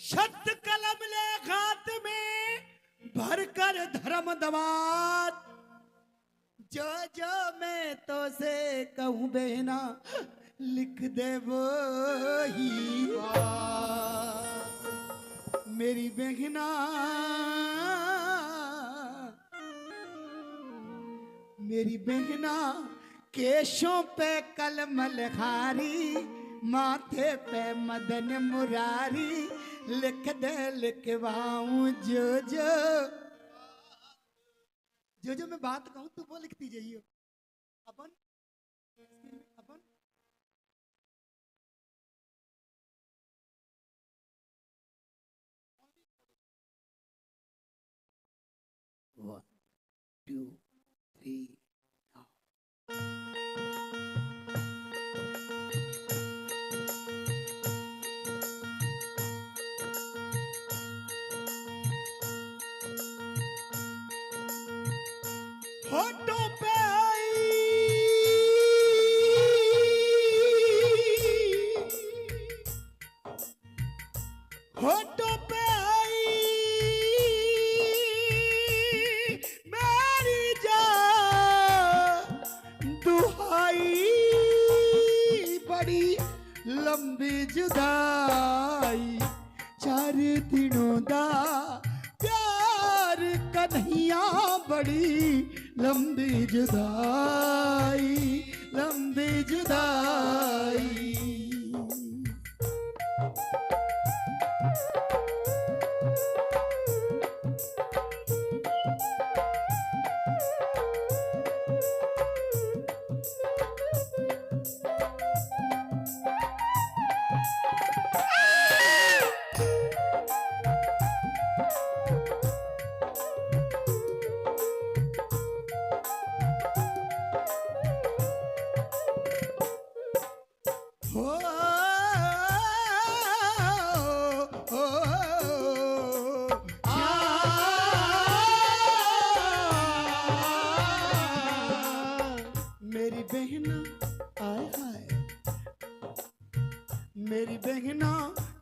शब्द कलम ले हाथ में भर कर धर्म दवात। जो जो मैं तो से कहूँ बहना लिख दे वो ही बात। मेरी बहना मेरी बहना केशों पे कलम लिखारी, माथे पे मदन मुरारी, लिख दे लिखवाऊं जो मैं बात कहूं तो वो लिखती जाइए। अपन अपन 1 2 3 होठों पे आई होठों पे आई मेरी जान दुहाई, बड़ी लंबी जुदाई 4 दिनों दा प्यार कन्हैया, बड़ी लंबी जुदाई लंबी जुदाई। मेरी बहना आय हाय मेरी बहना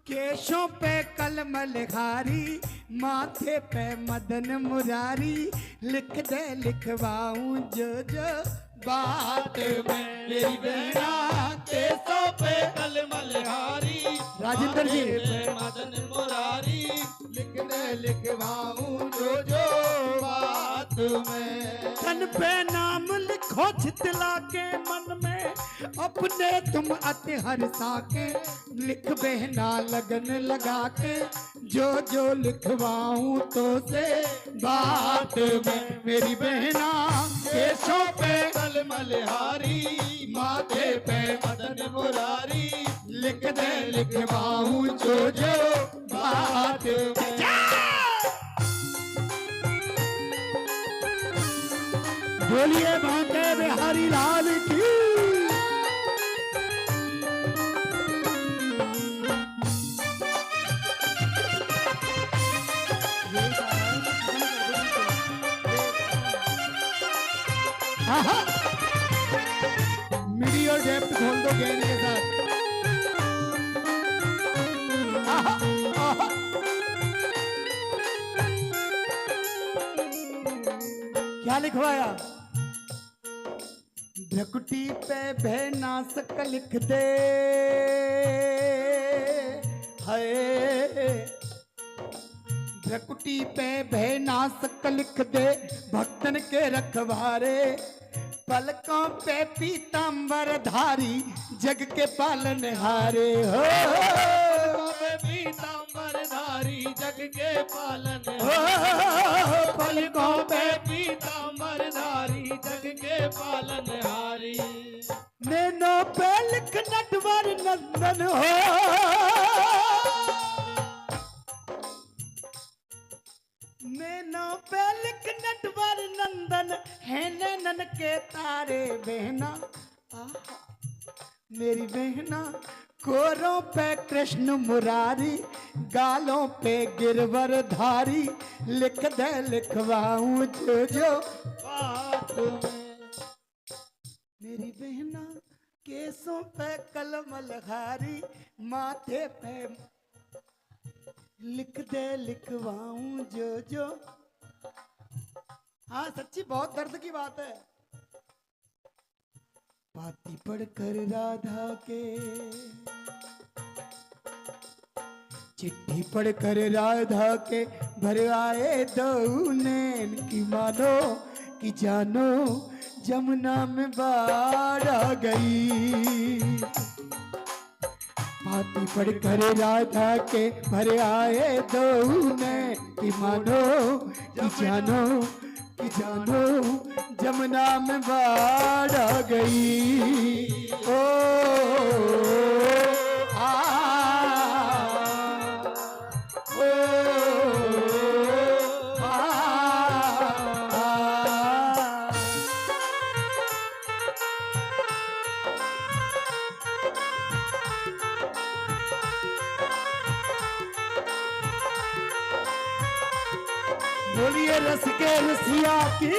केशों पे कलम लिखारी, माथे पे मदन मुरारी, लिख दे लिखवाऊं जो बात में। मेरी बहना केसों पे कलम लिखारी, राजेंद्र जी मदन मुरारी, लिख दे लिखवाऊं जो बात में। तन पे नाम लिखो छितला के मन में, अपने तुम अति हर्षा के, लिख बहना लगन लगा के, जो लिखवाऊं तो से बात में। मेरी बहना केसों पे कलम लिखारी, माथे पे मदन मुरारी, लिख दे लिखवाऊं जो बात में। बोलिए बांके बिहारी लाल की। मिडी और डेप्थ खोल दो गेंद के साथ। क्या लिखवाया? भ्रकुटी पे भैनासक लिख दे हाय, भ्रकुटी पे भैनासक लिख दे, भक्तन के रखवारे, पलकों पे पीतांबर धारी, जग के पालनहारे हो। पीतांबर धारी जग के पालन हो पलकों पे पीतांबर धारी जग के पालन हारी। नैनो पे लिख नटवर नंदन हो, नैनो पे लिख नटवर नंदन है, नैनन के तारे बहना। मेरी बहना कोरों पे कृष्ण मुरारी, गालों पे गिरवर धारी, लिख दे लिखवाऊं जो बात में। मेरी बहना केसों पे कलम लखारी, माथे पे लिख दे लिखवाऊं जो जो। हाँ सच्ची बहुत दर्द की बात है। पाती पढ़कर राधा के, चिट्ठी पढ़कर राधा के भर आए दो नैन की मानो कि जानो जमुना में बाढ़ आ गई। पाती पढ़कर राधा के भर आए दो नैन की मानो कि जानो जमुना में बाढ़ आ गई। ओ आ ओ आ बोलिए रस के रसिया की।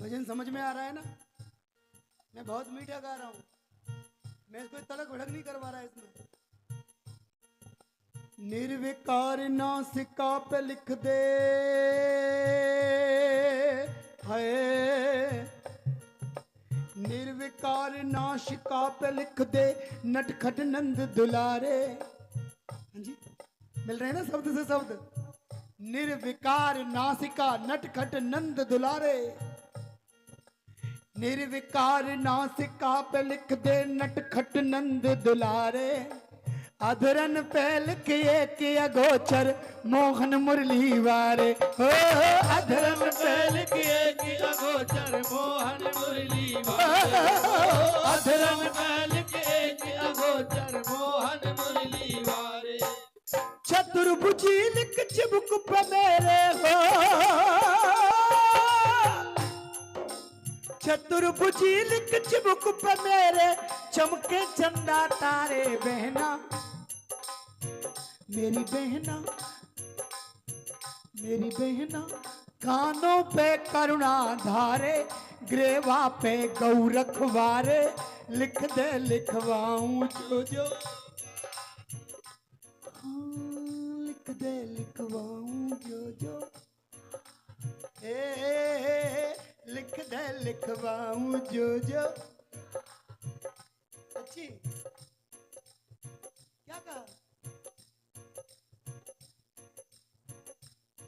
भजन समझ में आ रहा है ना? मैं बहुत मीठा गा रहा हूँ, मैं इसको तलक भड़क नहीं करवा रहा इसमें। निर्विकार नासिका पे लिख दे है, निर्विकार नासिका पे लिख दे नटखट नंद दुलारे। हाँ जी मिल रहे हैं ना शब्द से शब्द। निर्विकार नासिका नटखट नंद दुलारे, निर्विकार नासिका पे लिख दे नटखट नंद दुलारे। अधरन पे लिखिए कि अगोचर मोहन मुरली वारे। हो अधरन पे लिखिए कि अगोचर मोहन मुरली वारे। अधरन पे लिखिए कि अगोचर मोहन मुरली वारे। चतुर्भुजी लिख चिबुक पे मेरे हो, चतुर्भुजी लिख चिबुक पे मेरे चमके चंदा तारे। बहना मेरी बहना, मेरी बहना कानों पे करुणा धारे, ग्रेवा पे गौरख वारे। लिख दे लिखवाऊं जो जो, हाँ, लिख दे लिखवाऊं जो जो। लिख दे लिखवाऊं जो जो। अच्छी क्या कहा?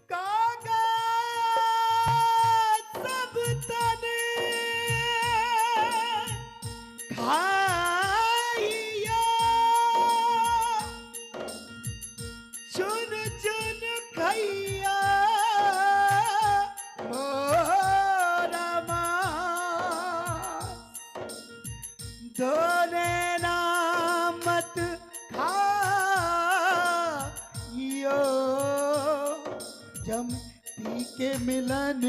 कागज सब तने खाइया, चुन चुन खैया मोरा माँ। दोने नामत खाइयो, जम पी के मिलन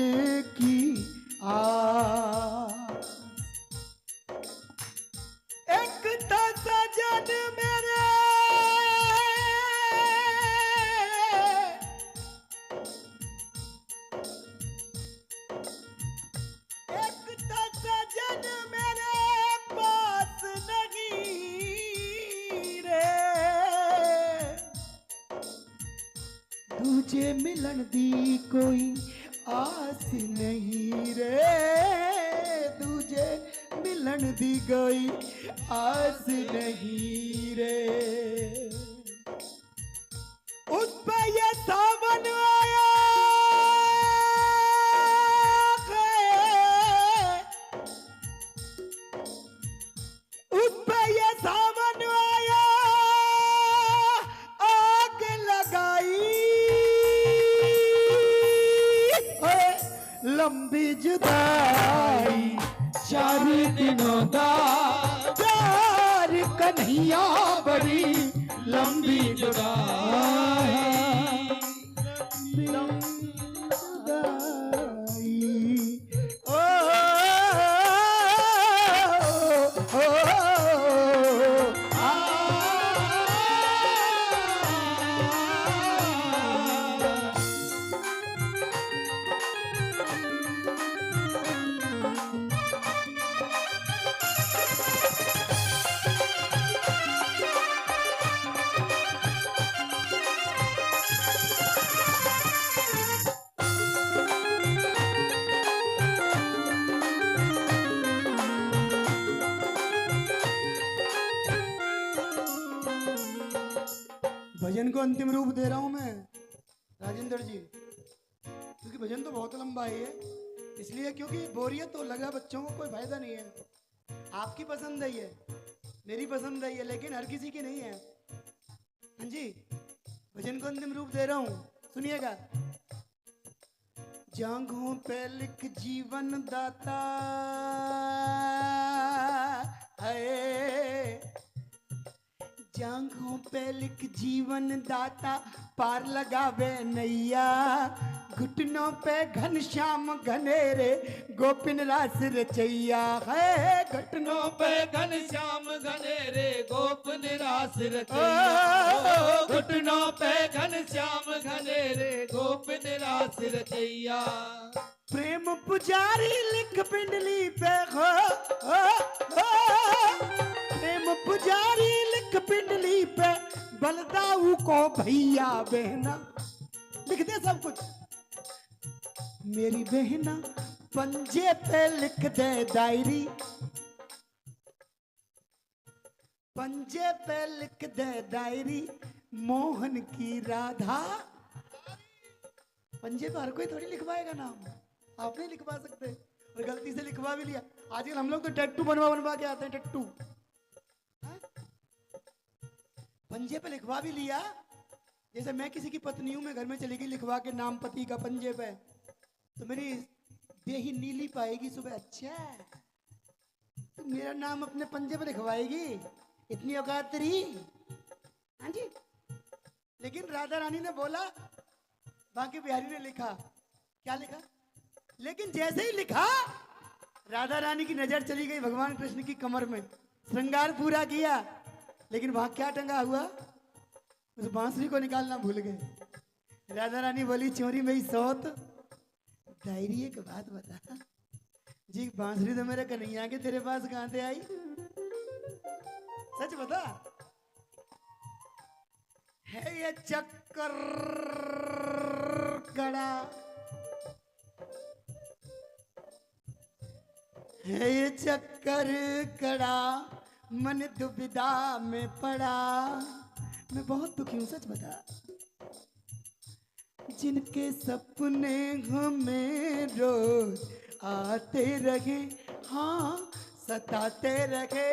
की आस। एक तो सजन मेरे तुझे मिलन दी कोई आस नहीं रे। तुझे मिलन दी कोई आस नहीं रे। उस पे ये सावन आया है, उस पे ये सावन आया आग लगाई। लंबी जुदाई 4 दिनों दा प्यार कन्हैया बड़ी लंबी जुदाई। लंबी जुदाई। भजन को अंतिम रूप दे रहा हूं मैं राजेंद्र जी, क्योंकि भजन तो बहुत लंबा है ये, इसलिए क्योंकि बोरियत तो लगा बच्चों को, कोई फायदा नहीं है। आपकी पसंद है ये, मेरी पसंद है ये, लेकिन हर किसी की नहीं है। हाँ जी, भजन को अंतिम रूप दे रहा हूं, सुनिएगा। जांघों पे लिख जीवन दाता है, जांघों पे लिख जीवन दाता, पार लगावे नैया, घुटनों पे घनश्याम घनेरे, गोपिन रास रचैया है, घुटनों पे घनश्याम घनेरे गोप निराश रचैया, घुटनों पे घनश्याम घनेरे गोप निराश रचैया। प्रेम पुजारी लिख पिंडली पे हो, प्रेम पुजारी लिख पिंडली पे, बलदाऊ को भैया बहना, लिख दे सब कुछ। मेरी बहना पंजे पे लिख दे डायरी, पंजे पे लिख दे डायरी, मोहन की राधा। पंजे पर हर कोई थोड़ी लिखवाएगा नाम, आप नहीं लिखवा सकते, और गलती से लिखवा भी लिया। आजकल हम लोग तो टैटू बनवा बनवा के आते हैं, टैटू पंजे पे लिखवा भी लिया। जैसे मैं किसी की पत्नी हूं, मैं घर में चली गई लिखवा के नाम पति का पंजे पे, तो मेरी देही नीली पाएगी सुबह, अच्छा तो मेरा नाम अपने पंजे पे लिखवाएगी, इतनी औकात तेरी। हाँ जी, लेकिन राधा रानी ने बोला, बांके बिहारी ने लिखा, क्या लिखा, लेकिन जैसे ही लिखा, राधा रानी की नजर चली गई भगवान कृष्ण की कमर में, श्रृंगार पूरा किया, लेकिन वहां क्या टंगा हुआ, उस बांसुरी को निकालना भूल गए। राधा रानी बोली, चोरी मेरी सौत, डायरी एक बात बता जी, बांसुरी तो मेरे कन्हैया के तेरे पास कहां से आई, सच बता। है ये चक्कर कड़ा, है ये चक्कर कड़ा, मन दुविधा में पड़ा। मैं बहुत दुखी हूं, सच बता। जिनके सपने हमें रोज आते रहे, हाँ सताते रहे,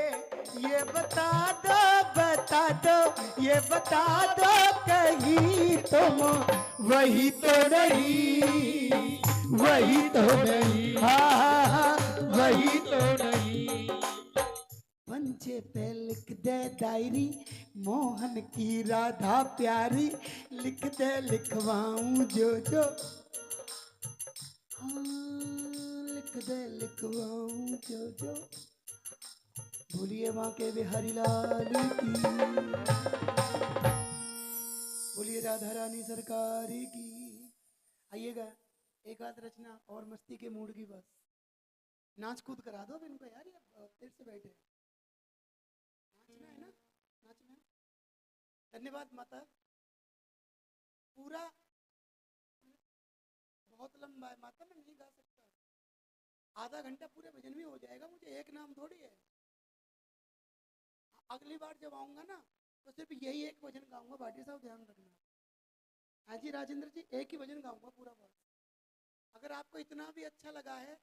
ये बता दो, ये बता दो, कहीं तुम वही तो नहीं, वही तो नहीं, हाँ वही तो नहीं। पंजे पे लिख दे डायरी, मोहन की राधा प्यारी, लिख दे लिखवाऊं जो, हाँ लिख दे लिखवाऊं जो। बोलिए वहां के बिहारी लाल की, बोलिए राधा रानी सरकार की। आइएगा, एक आध रचना और मस्ती के मूड की, बस नाच कूद करा दो अब इनको यार, ये फिर से बैठे, नाचना है ना, नाचना है। धन्यवाद माता। पूरा बहुत लंबा है माता, मैं नहीं गा सकता, आधा घंटा पूरे भजन में हो जाएगा, मुझे एक नाम थोड़ी है। अगली बार जब आऊंगा ना, तो सिर्फ यही एक भजन गाऊंगा, भाटी साहब ध्यान रखना। हाँ जी राजेंद्र जी, एक ही भजन गाऊंगा पूरा वर्ष। अगर आपको इतना भी अच्छा लगा है